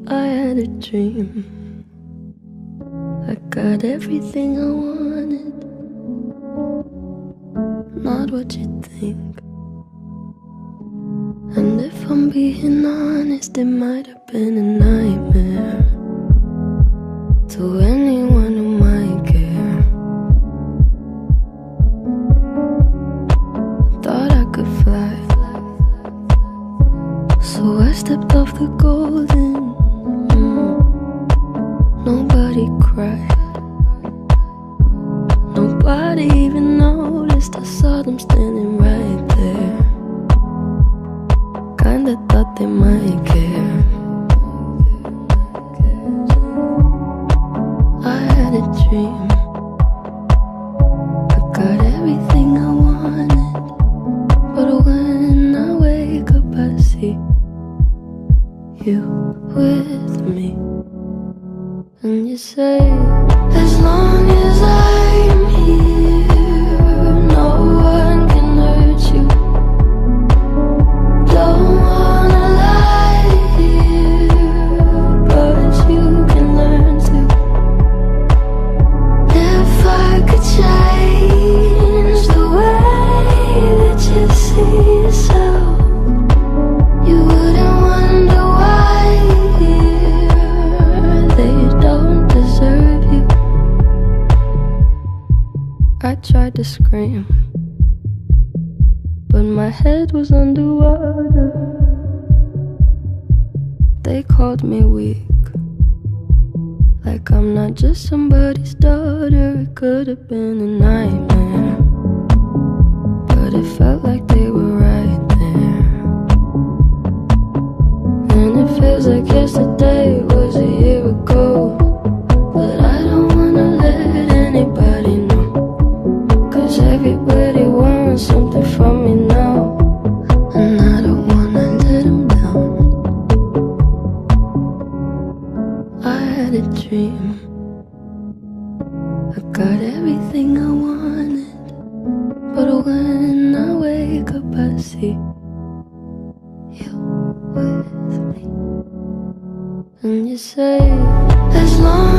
I had a dream. I got everything I wanted, not what you think. And if I'm being honest, it might have been a nightmare to anyone who might care. Thought I could fly, so I stepped off the golden. Nobody cried, nobody even noticed. I saw them standing right there. Kinda thought they might care. I had a dream. I got everything I wanted, but when I wake up I see you with me. And you say, as long as I'm here, no one can hurt you. Don't wanna lie here, but you can learn to. If I could change the way that you see yourself, you wouldn't wonder why they don't deserve you. I tried to scream, but my head was underwater. They called me weak, like I'm not just somebody's daughter. It could have been a nightmare, but it felt like they were right there. And it feels like yesterday was a year ago, but I don't wanna let anybody know, 'cause everybody wants something from me now, and I don't wanna let them down. I had a dream. I got everything I wanted, but when I wake up I see you with me. And you say, as long